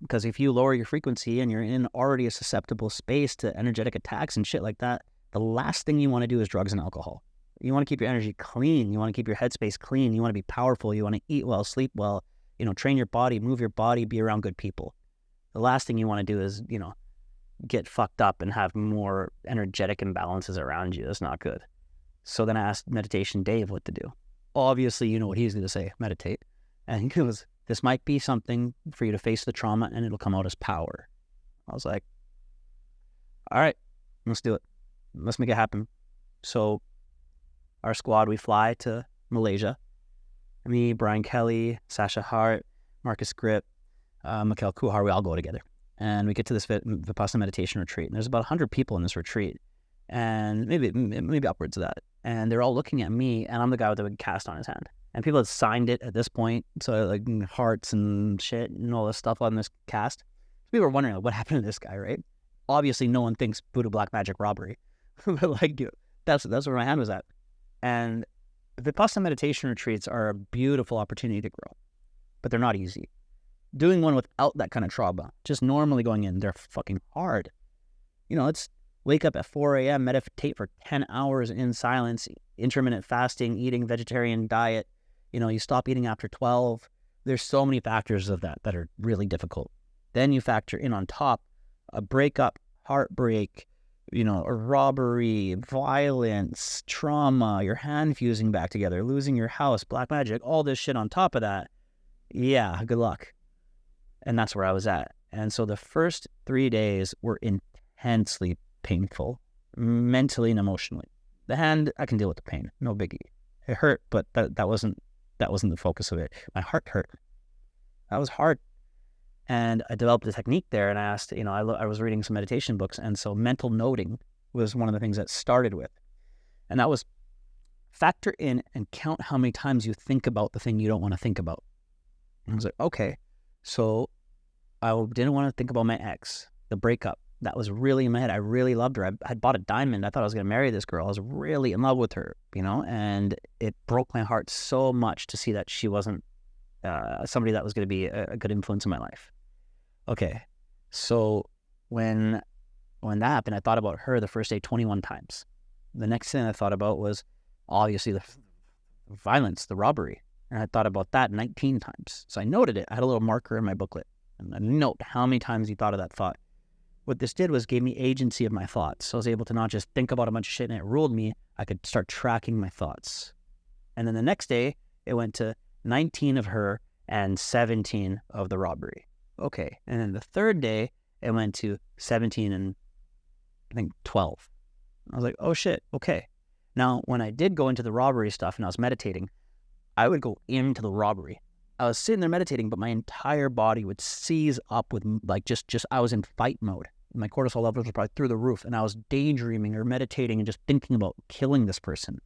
Because if you lower your frequency and you're in already a susceptible space to energetic attacks and shit like that, the last thing you want to do is drugs and alcohol. You want to keep your energy clean. You want to keep your headspace clean. You want to be powerful. You want to eat well, sleep well, train your body, move your body, be around good people. The last thing you want to do is, get fucked up and have more energetic imbalances around you. That's not good. So then I asked Meditation Dave what to do. Obviously, you know what he's going to say, meditate. And he goes, This might be something for you to face the trauma and it'll come out as power. I was like, all right, let's do it. Let's make it happen. So our squad, we fly to Malaysia. Me, Brian Kelly, Sasha Hart, Marcus Grip, Mikhail Kuhar, we all go together. And we get to this Vipassana meditation retreat. And there's about 100 people in this retreat. And maybe upwards of that. And they're all looking at me, and I'm the guy with the big cast on his hand. And people had signed it at this point, so like hearts and shit and all this stuff on this cast. We were wondering, like, what happened to this guy, right? Obviously, no one thinks voodoo black magic robbery. But like, dude, that's where my hand was at. And Vipassana meditation retreats are a beautiful opportunity to grow, but they're not easy. Doing one without that kind of trauma, just normally going in, they're fucking hard. You know, it's wake up at 4 a.m., meditate for 10 hours in silence, intermittent fasting, eating vegetarian diet. You know, you stop eating after 12. There's so many factors of that are really difficult. Then you factor in on top a breakup, heartbreak, you know, a robbery, violence, trauma, your hand fusing back together, losing your house, black magic, all this shit on top of that. Yeah, good luck. And that's where I was at. And so the first 3 days were intensely painful, mentally and emotionally. The hand, I can deal with the pain, no biggie. It hurt, but that wasn't the focus of it. My heart hurt. That was hard. And I developed a technique there, and I asked, you know, I was reading some meditation books, and so mental noting was one of the things that started with. And that was factor in and count how many times you think about the thing you don't want to think about. And I was like, okay, so I didn't want to think about my ex, the breakup. That was really in my head. I really loved her. I had bought a diamond. I thought I was going to marry this girl. I was really in love with her, you know, and it broke my heart so much to see that she wasn't somebody that was going to be a good influence in my life. Okay, so when that happened, I thought about her the first day 21 times. The next thing I thought about was obviously the violence, the robbery. And I thought about that 19 times. So I noted it. I had a little marker in my booklet. And I note how many times you thought of that thought. What this did was gave me agency of my thoughts. So I was able to not just think about a bunch of shit and it ruled me. I could start tracking my thoughts. And then the next day, it went to 19 of her and 17 of the robbery. Okay. And then the third day, it went to 17 and I think 12. I was like, oh shit, okay. Now, when I did go into the robbery stuff and I was meditating, I would go into the robbery. I was sitting there meditating, but my entire body would seize up with like just I was in fight mode. My cortisol levels were probably through the roof, and I was daydreaming or meditating and just thinking about killing this person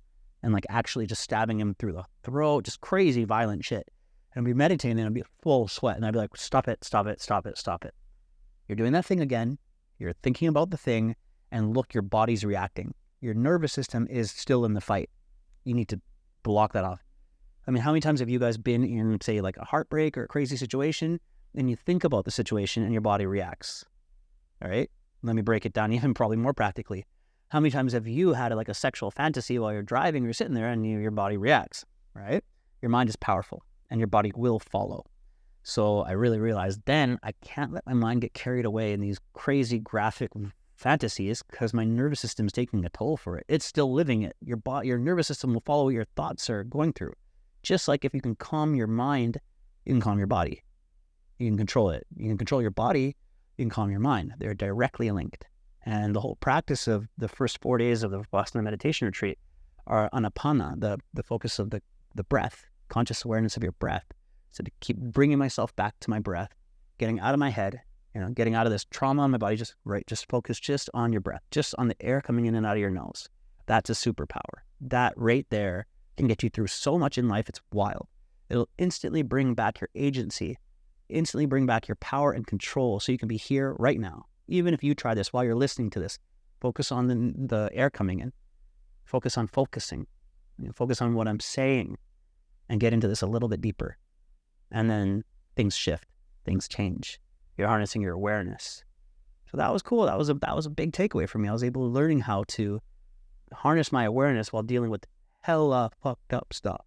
and like actually just stabbing him through the throat, just crazy violent shit. And I'd be meditating and I'd be full of sweat and I'd be like, stop it, stop it, stop it, stop it. You're doing that thing again. You're thinking about the thing, and look, your body's reacting. Your nervous system is still in the fight. You need to block that off. I mean, how many times have you guys been in, say, like a heartbreak or a crazy situation, and you think about the situation and your body reacts? All right? Let me break it down even probably more practically. How many times have you had like a sexual fantasy while you're driving, you're sitting there, and your body reacts, right? Your mind is powerful, and your body will follow. So I really realized then I can't let my mind get carried away in these crazy graphic fantasies because my nervous system is taking a toll for it. It's still living it. Your nervous system will follow what your thoughts are going through. Just like if you can calm your mind, you can calm your body. You can control it. You can control your body, you can calm your mind. They're directly linked. And the whole practice of the first 4 days of the Vipassana meditation retreat are anapana, the focus of the breath, conscious awareness of your breath. So to keep bringing myself back to my breath, getting out of my head, getting out of this trauma in my body, just focus just on your breath, just on the air coming in and out of your nose. That's a superpower. That right there can get you through so much in life, it's wild. It'll instantly bring back your agency, instantly bring back your power and control so you can be here right now. Even if you try this while you're listening to this, focus on the air coming in. Focus on focusing. Focus on what I'm saying and get into this a little bit deeper. And then things shift, things change. You're harnessing your awareness. So that was cool. That was a big takeaway for me. I was able to learning how to harness my awareness while dealing with hella fucked up stuff.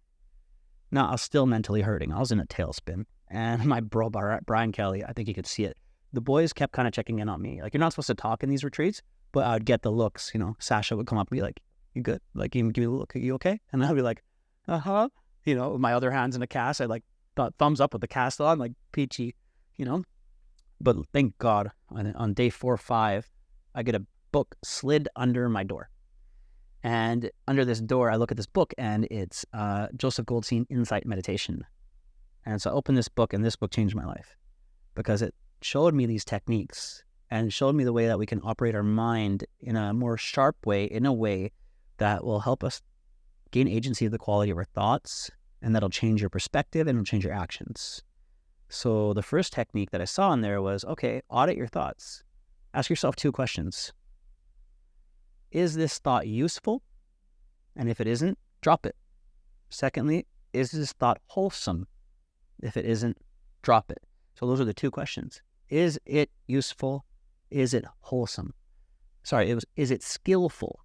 Now, I was still mentally hurting. I was in a tailspin. And my bro, Brian Kelly, I think he could see it. The boys kept kind of checking in on me. Like, you're not supposed to talk in these retreats, but I would get the looks. Sasha would come up and be like, you good? Like, give me a look. Are you okay? And I'd be like, uh-huh. With my other hands in a cast, I'd like thumbs up with the cast on, like peachy, you know. But thank God, on day 4 or 5, I get a book slid under my door. And under this door, I look at this book, and it's Joseph Goldstein, Insight Meditation. And so I opened this book, and this book changed my life because it showed me these techniques and showed me the way that we can operate our mind in a more sharp way, in a way that will help us gain agency of the quality of our thoughts, and that'll change your perspective and it'll change your actions. So the first technique that I saw in there was, okay, audit your thoughts. Ask yourself 2 questions. Is this thought useful? And if it isn't, drop it. Secondly, is this thought wholesome? If it isn't, drop it. So those are the 2 questions. Is it useful? Is it wholesome? Is it skillful?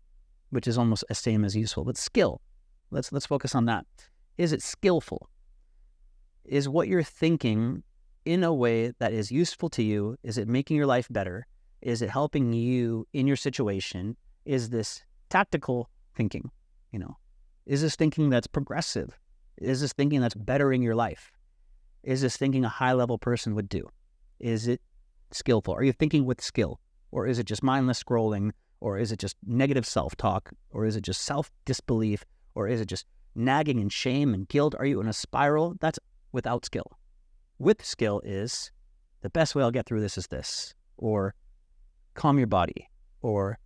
Which is almost the same as useful, but skill. Let's focus on that. Is it skillful? Is what you're thinking in a way that is useful to you? Is it making your life better? Is it helping you in your situation? Is this tactical thinking? Is this thinking that's progressive? Is this thinking that's bettering your life? Is this thinking a high-level person would do? Is it skillful? Are you thinking with skill? Or is it just mindless scrolling? Or is it just negative self-talk? Or is it just self-disbelief? Or is it just nagging and shame and guilt? Are you in a spiral? That's without skill. With skill is, the best way I'll get through this is this. Or calm your body. Or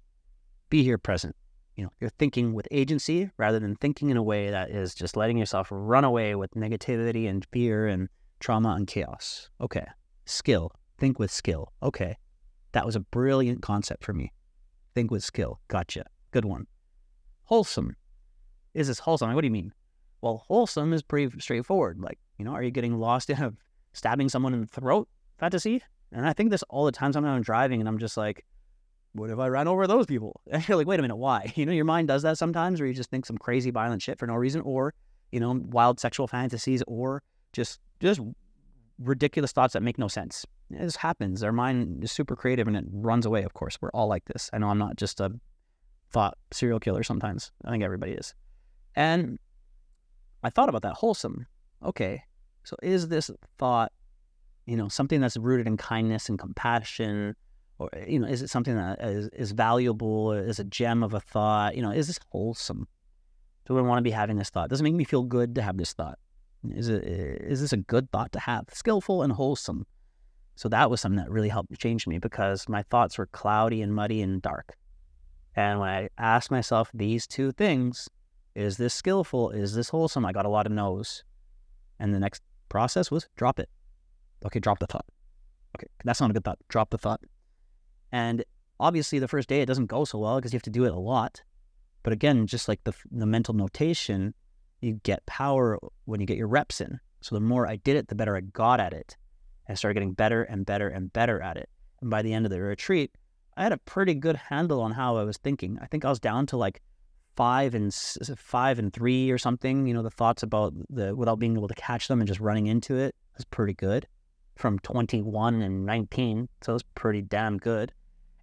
be here present. You're thinking with agency rather than thinking in a way that is just letting yourself run away with negativity and fear and trauma and chaos. Okay. Skill. Think with skill. Okay. That was a brilliant concept for me. Think with skill. Gotcha. Good one. Wholesome. Is this wholesome? What do you mean? Well, wholesome is pretty straightforward. Are you getting lost in a stabbing someone in the throat fantasy? And I think this all the time. Sometimes I'm driving and I'm just like, what if I ran over those people? And you're like, wait a minute, why? Your mind does that sometimes, where you just think some crazy violent shit for no reason, or, wild sexual fantasies, or just ridiculous thoughts that make no sense. This happens. Our mind is super creative and it runs away, of course. We're all like this. I know I'm not just a thought serial killer sometimes. I think everybody is. And I thought about that. Wholesome. Okay. So is this thought, something that's rooted in kindness and compassion? Or, is it something that is valuable? Is a gem of a thought? Is this wholesome? Do I want to be having this thought? Does it make me feel good to have this thought? Is this a good thought to have? Skillful and wholesome. So that was something that really helped change me, because my thoughts were cloudy and muddy and dark. And when I asked myself these 2 things, is this skillful? Is this wholesome? I got a lot of no's. And the next process was drop it. Okay, drop the thought. Okay, that's not a good thought. Drop the thought. And obviously the first day it doesn't go so well because you have to do it a lot. But again, just like the mental notation, you get power when you get your reps in. So the more I did it, the better I got at it. I started getting better and better and better at it. And by the end of the retreat, I had a pretty good handle on how I was thinking. I think I was down to like 5 and 3 or something. The thoughts about without being able to catch them and just running into it was pretty good. From 21 and 19, so it was pretty damn good.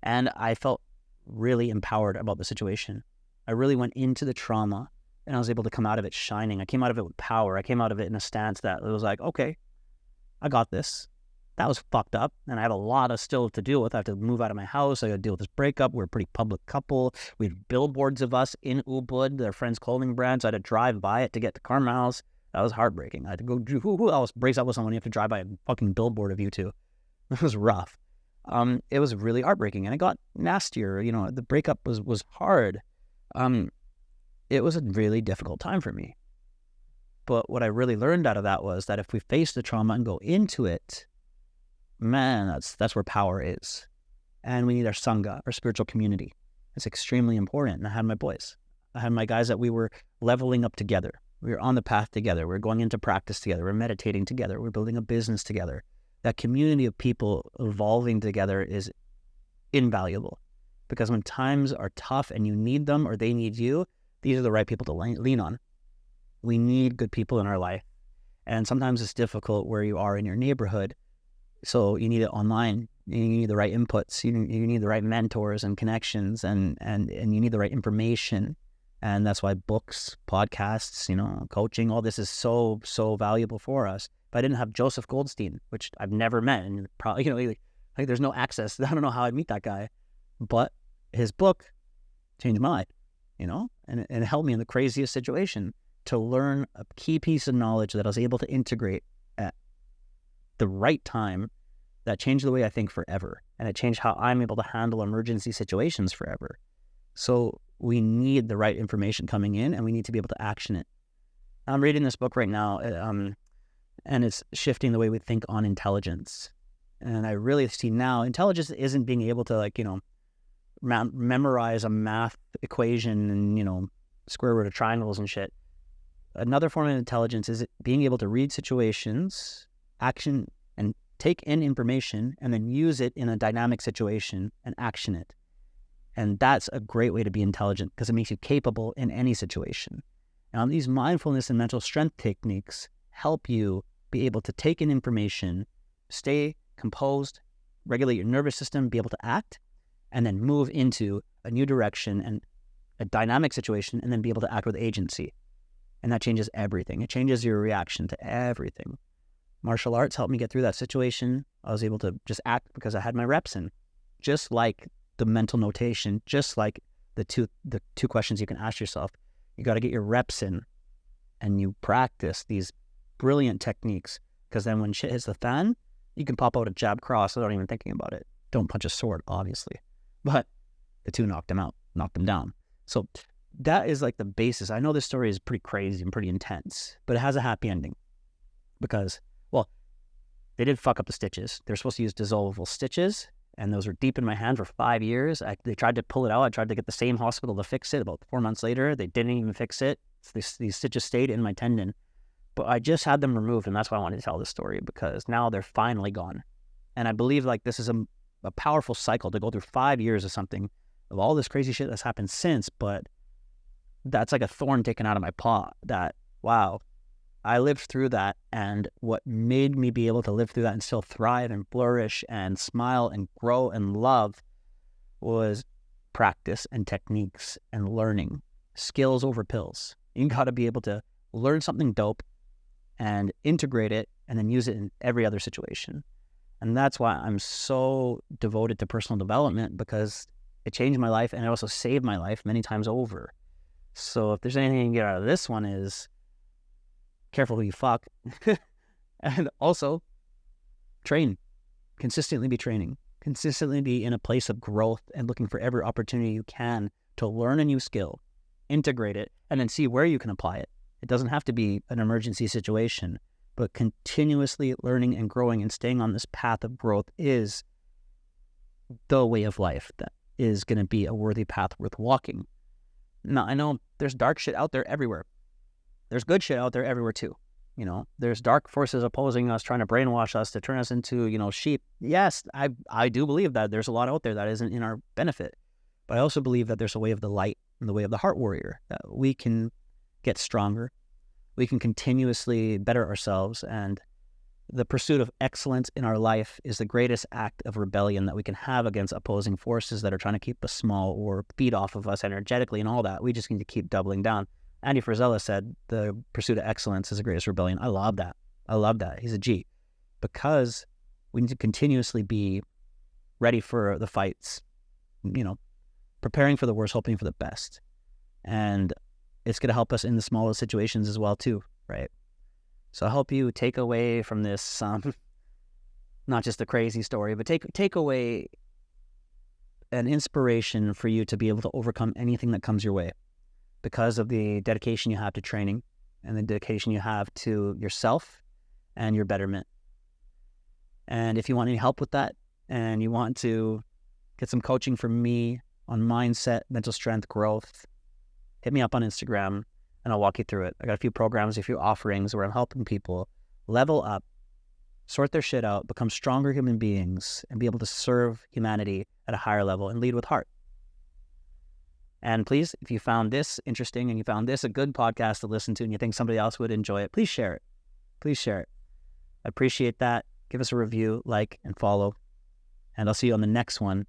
And I felt really empowered about the situation. I really went into the trauma, and I was able to come out of it shining. I came out of it with power. I came out of it in a stance that it was like, okay, I got this. That was fucked up, and I had a lot of still to deal with. I have to move out of my house. I got to deal with this breakup. We're a pretty public couple. We had billboards of us in Ubud, their friend's clothing brand, so I had to drive by it to get to Carmel's. That was heartbreaking. I had to go, who else breaks up with someone? You have to drive by a fucking billboard of you two. It was rough. It was really heartbreaking, and it got nastier. The breakup was hard. It was a really difficult time for me. But what I really learned out of that was that if we face the trauma and go into it, man, that's where power is. And we need our Sangha, our spiritual community. It's extremely important. And I had my boys. I had my guys that we were leveling up together. We were on the path together. We're going into practice together. We're meditating together. We're building a business together. That community of people evolving together is invaluable, because when times are tough and you need them or they need you, these are the right people to lean on. We need good people in our life. And sometimes it's difficult where you are in your neighborhood. So you need it online. You need the right inputs. You need the right mentors and connections, and you need the right information. And that's why books, podcasts, coaching, all this is so, so valuable for us. if I didn't have Joseph Goldstein, which I've never met, and probably, like there's no access. I don't know how I'd meet that guy, but his book changed my life, and it helped me in the craziest situation to learn a key piece of knowledge that I was able to integrate at the right time that changed the way I think forever. And it changed how I'm able to handle emergency situations forever. So we need the right information coming in, and we need to be able to action it. I'm reading this book right now, and it's shifting the way we think on intelligence. And I really see now intelligence isn't being able to memorize a math equation and, square root of triangles and shit. Another form of intelligence is being able to read situations, action, and take in information, and then use it in a dynamic situation and action it. And that's a great way to be intelligent because it makes you capable in any situation. Now, these mindfulness and mental strength techniques help you be able to take in information, stay composed, regulate your nervous system, be able to act, and then move into a new direction and a dynamic situation, and then be able to act with agency. And that changes everything. It changes your reaction to everything. Martial arts helped me get through that situation. I was able to just act because I had my reps in. Just like the mental notation, just like the two questions you can ask yourself. You got to get your reps in, and you practice these brilliant techniques, because then when shit hits the fan, you can pop out a jab cross without even thinking about it. Don't punch a sword, obviously. But the two knocked him out, knocked him down. So that is like the basis. I know this story is pretty crazy and pretty intense, but it has a happy ending because, well, they did fuck up the stitches. They're supposed to use dissolvable stitches, and those were deep in my hand for 5 years. They tried to pull it out. I tried to get the same hospital to fix it. About 4 months later, they didn't even fix it. These stitches stayed in my tendon. But I just had them removed, and that's why I wanted to tell this story, because now they're finally gone. And I believe like this is a powerful cycle to go through 5 years of something, of all this crazy shit that's happened since, but that's like a thorn taken out of my paw that, wow, I lived through that, and what made me be able to live through that and still thrive and flourish and smile and grow and love was practice and techniques and learning. Skills over pills. You got to be able to learn something dope and integrate it and then use it in every other situation. And that's why I'm so devoted to personal development, because it changed my life and it also saved my life many times over. So if there's anything you can get out of this one is careful who you fuck. And also train. Consistently be training. Consistently be in a place of growth and looking for every opportunity you can to learn a new skill, integrate it, and then see where you can apply it. It doesn't have to be an emergency situation, but continuously learning and growing and staying on this path of growth is the way of life that is going to be a worthy path worth walking. Now, I know there's dark shit out there everywhere. There's good shit out there everywhere too. There's dark forces opposing us, trying to brainwash us to turn us into, sheep. Yes, I do believe that there's a lot out there that isn't in our benefit. But I also believe that there's a way of the light and the way of the heart warrior, that we can get stronger. We can continuously better ourselves, and the pursuit of excellence in our life is the greatest act of rebellion that we can have against opposing forces that are trying to keep us small or feed off of us energetically and all that. We just need to keep doubling down. Andy Frisella said the pursuit of excellence is the greatest rebellion. I love that. He's a G. Because we need to continuously be ready for the fights, preparing for the worst, hoping for the best. And it's going to help us in the smallest situations as well too, right? So I hope you take away from this, not just a crazy story, but take away an inspiration for you to be able to overcome anything that comes your way because of the dedication you have to training and the dedication you have to yourself and your betterment. And if you want any help with that and you want to get some coaching from me on mindset, mental strength, growth, hit me up on Instagram and I'll walk you through it. I got a few programs, a few offerings where I'm helping people level up, sort their shit out, become stronger human beings, and be able to serve humanity at a higher level and lead with heart. And please, if you found this interesting and you found this a good podcast to listen to and you think somebody else would enjoy it, please share it. Please share it. I appreciate that. Give us a review, like, and follow. And I'll see you on the next one.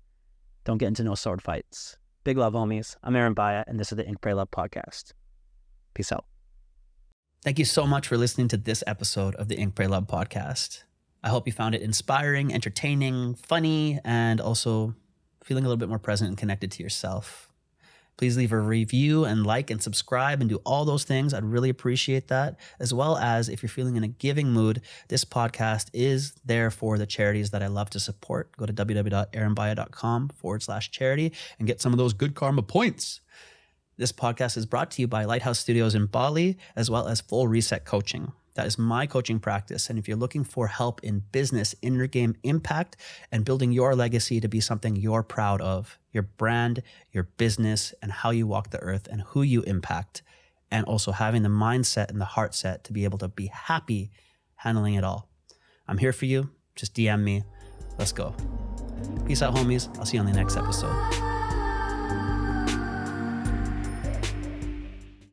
Don't get into no sword fights. Big love, homies. I'm Aren, and this is the Ink, Pray, Love podcast. Peace out. Thank you so much for listening to this episode of the Ink, Pray, Love podcast. I hope you found it inspiring, entertaining, funny, and also feeling a little bit more present and connected to yourself. Please leave a review and like and subscribe and do all those things. I'd really appreciate that. As well as if you're feeling in a giving mood, this podcast is there for the charities that I love to support. Go to www.arenbahia.com/charity and get some of those good karma points. This podcast is brought to you by LightHouse Studios in Bali, as well as Full Reset Coaching. That is my coaching practice. And if you're looking for help in business, inner game impact, and building your legacy to be something you're proud of, your brand, your business, and how you walk the earth and who you impact, and also having the mindset and the heart set to be able to be happy handling it all, I'm here for you. Just DM me. Let's go. Peace out, homies. I'll see you on the next episode.